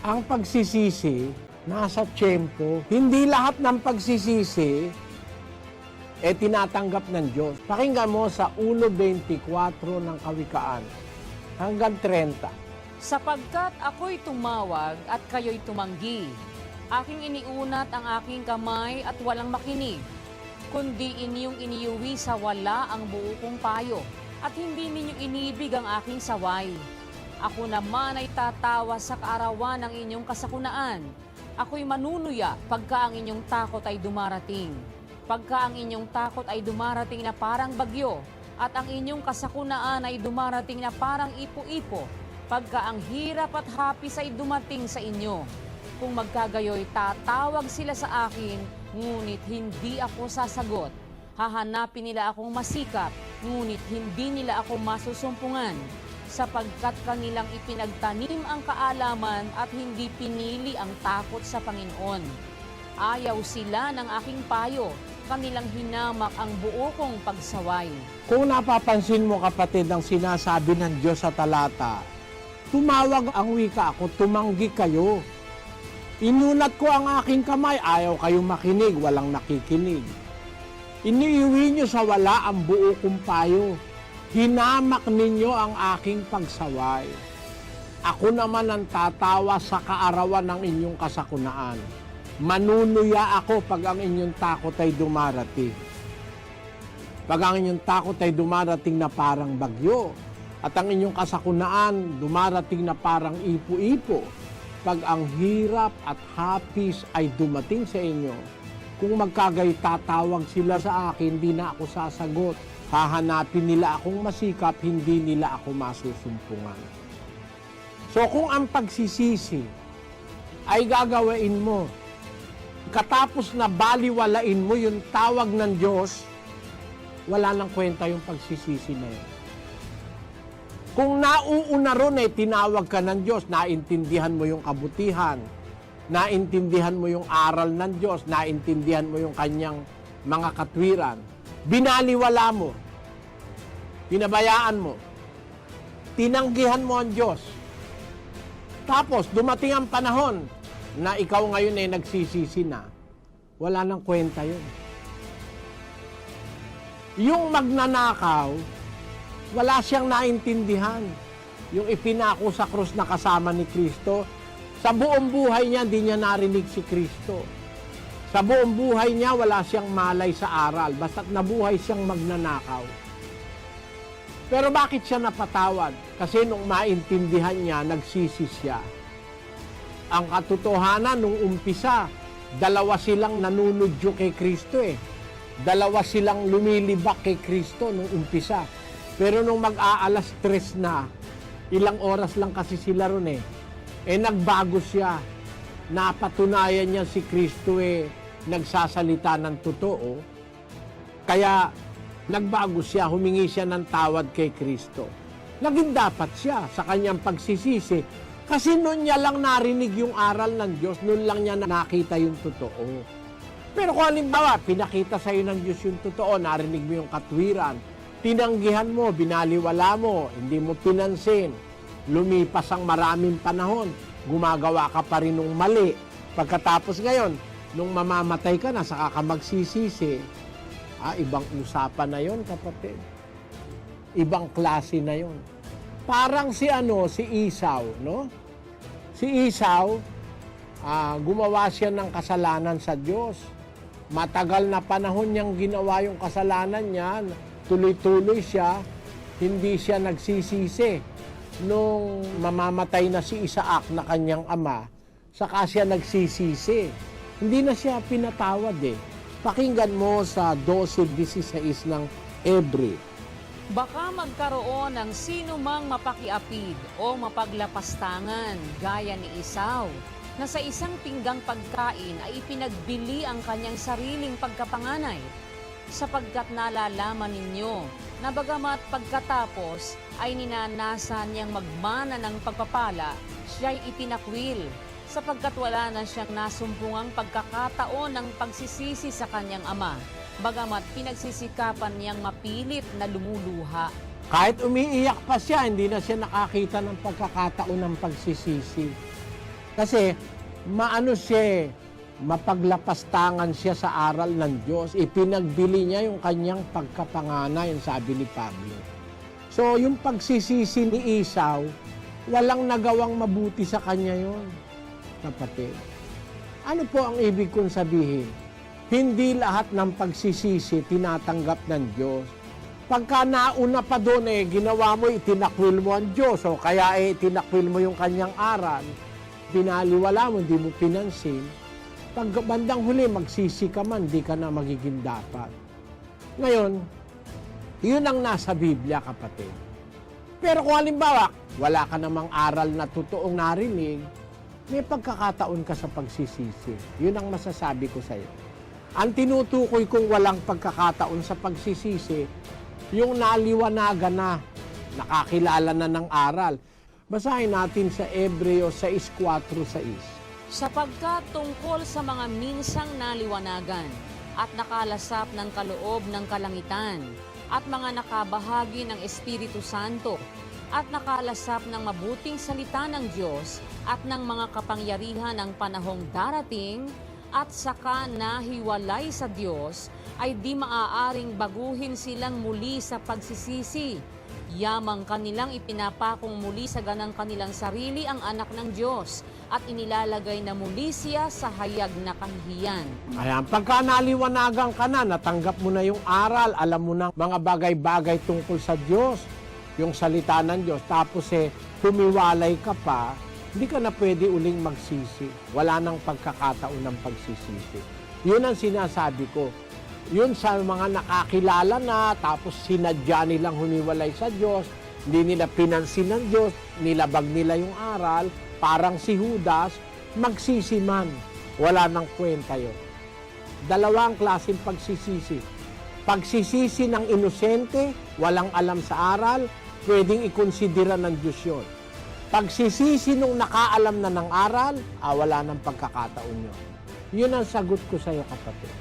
Ang pagsisisi, nasa tiyempo. Hindi lahat ng pagsisisi, tinatanggap ng Diyos. Pakinggan mo sa 1:24 ng Kawikaan hanggang 30. Sapagkat ako'y tumawag at kayo'y tumanggi. Aking iniunat ang aking kamay at walang makinig. Kundi inyong iniuwi sa wala ang buo kong payo at hindi ninyo inibig ang aking saway. Ako naman ay tatawa sa kaarawan ng inyong kasakunaan. Ako'y manunuya pagka ang inyong takot ay dumarating. Pagka ang inyong takot ay dumarating na parang bagyo at ang inyong kasakunaan ay dumarating na parang ipo-ipo, pagka ang hirap at hapis ay dumating sa inyo. Kung magkagayoy, tatawag sila sa akin, ngunit hindi ako sasagot. Hahanapin nila akong masikap, ngunit hindi nila ako masusumpungan. Sapagkat kanilang ipinagtanim ang kaalaman at hindi pinili ang takot sa Panginoon. Ayaw sila ng aking payo, kanilang hinamak ang buo kong pagsaway. Kung napapansin mo kapatid ang sinasabi ng Diyos sa talata, tumawag ang wika ako, tumanggi kayo. Inunat ko ang aking kamay, ayaw kayong makinig, walang nakikinig. Iniiwi nyo sa wala ang buo kong payo. Hinamak ninyo ang aking pagsaway. Ako naman ang tatawa sa kaarawan ng inyong kasakunaan. Manunuya ako pag ang inyong takot ay dumarating. Pag ang inyong takot ay dumarating na parang bagyo, at ang inyong kasakunaan dumarating na parang ipo-ipo, pag ang hirap at hapis ay dumating sa inyo, kung magkagay tatawag sila sa akin, hindi na ako sasagot. Hahanapin nila akong masikap, hindi nila ako masusumpungan. So kung ang pagsisisi ay gagawain mo, katapos na baliwalain mo yung tawag ng Diyos, wala nang kwenta yung pagsisisi na yun. Kung nauuna ron tinawag ka ng Diyos, naintindihan mo yung kabutihan, naintindihan mo yung aral ng Diyos, naintindihan mo yung kanyang mga katwiran, binaliwala mo, pinabayaan mo, tinanggihan mo ang Diyos. Tapos, dumating ang panahon na ikaw ngayon ay nagsisisi na, wala nang kwenta yun. Yung magnanakaw, wala siyang naintindihan. Yung ipinako sa krus na kasama ni Kristo, sa buong buhay niya, hindi niya narinig si Kristo. Sa buong buhay niya, wala siyang malay sa aral, basta't nabuhay siyang magnanakaw. Pero bakit siya napatawad? Kasi nung maintindihan niya, nagsisi siya. Ang katotohanan, nung umpisa, dalawa silang nanunudyo kay Kristo Dalawa silang lumilibak kay Kristo nung umpisa. Pero nung mag-aalas 3 na, ilang oras lang kasi sila ron nagbago siya. Napatunayan niya si Kristo nagsasalita ng totoo. Kaya nagbago siya, humingi siya ng tawad kay Kristo. Naging dapat siya sa kanyang pagsisisi. Kasi noon niya lang narinig yung aral ng Diyos, noon lang niya nakita yung totoo. Pero kung halimbawa, pinakita sa iyo ng Diyos yung totoo, narinig mo yung katwiran, tinanggihan mo, binaliwala mo, hindi mo pinansin, lumipas ang maraming panahon, gumagawa ka pa rin ng mali. Pagkatapos ngayon, nung mamamatay ka na, saka ka magsisisi, ibang usapan na yon, kapatid. Ibang klase na yon. Parang si Esau, no? Si Esau, gumawa siya ng kasalanan sa Diyos. Matagal na panahon niyang ginawa yung kasalanan niya, tuloy-tuloy siya, hindi siya nagsisisi. Nung mamamatay na si Isaac na kanyang ama, saka siya nagsisisi. Hindi na siya pinatawad Pakinggan mo sa 12:16 ng Hebre. Baka magkaroon ng sino mang mapakiapid o mapaglapastangan gaya ni Esau, na sa isang pinggang pagkain ay ipinagbili ang kanyang sariling pagkapanganay, sapagkat nalalaman ninyo na bagamat pagkatapos ay ninanasan niyang magmana ng pagpapala, siya'y itinakwil, sapagkat wala na siyang nasumpungang pagkakataon ng pagsisisi sa kanyang ama, bagamat pinagsisikapan niyang mapilit na lumuluha. Kahit umiiyak pa siya, hindi na siya nakakita ng pagkakataon ng pagsisisi. Kasi maano siya, mapaglapastangan siya sa aral ng Diyos. Ipinagbili niya yung kanyang pagkapanganay, yung sabi ni Pablo. So, yung pagsisisi ni Esau, walang nagawang mabuti sa kanya yon, kapatid. Ano po ang ibig kong sabihin? Hindi lahat ng pagsisisi tinatanggap ng Diyos. Pagka nauna pa doon ginawa mo, itinakwil mo ang Diyos, o kaya itinakwil mo yung kanyang aral, pinaliwala mo, hindi mo pinansin, pag bandang huli, magsisi ka man, di ka na magiging dapat. Ngayon, yun ang nasa Biblia, kapatid. Pero kung halimbawa, wala ka namang aral na totoong narinig, may pagkakataon ka sa pagsisisi. Yun ang masasabi ko sa iyo. Ang tinutukoy kong walang pagkakataon sa pagsisisi, yung naliwanagan na, nakakilala na ng aral. Basahin natin sa Hebreo 6:4-6. Sapagkat tungkol sa mga minsang naliwanagan at nakalasap ng kaloob ng kalangitan at mga nakabahagi ng Espiritu Santo at nakalasap ng mabuting salita ng Diyos at ng mga kapangyarihan ng panahong darating at saka nahiwalay sa Diyos, ay di maaaring baguhin silang muli sa pagsisisi. Yamang kanilang ipinapakong muli sa ganang kanilang sarili ang anak ng Diyos at inilalagay na muli siya sa hayag na kahihiyan. Ayan, pagka naliwanagan ka na, natanggap mo na yung aral, alam mo na mga bagay-bagay tungkol sa Diyos, yung salita ng Diyos, tapos humiwalay ka pa, hindi ka na pwede uling magsisi. Wala nang pagkakataon ng pagsisisi. Yun ang sinasabi ko. Yun sa mga nakakilala na, tapos sinadya nilang humiwalay sa Diyos, hindi nila pinansin ng Diyos, nilabag nila yung aral, parang si Judas, magsisi man. Wala nang kwenta yun. Dalawang klaseng pagsisisi. Pagsisisi ng inosente, walang alam sa aral, pwedeng ikonsidera ng Diyos yun. Pagsisisi nung nakaalam na ng aral, wala nang pagkakataon yun. Yun ang sagot ko sa iyo, kapatid.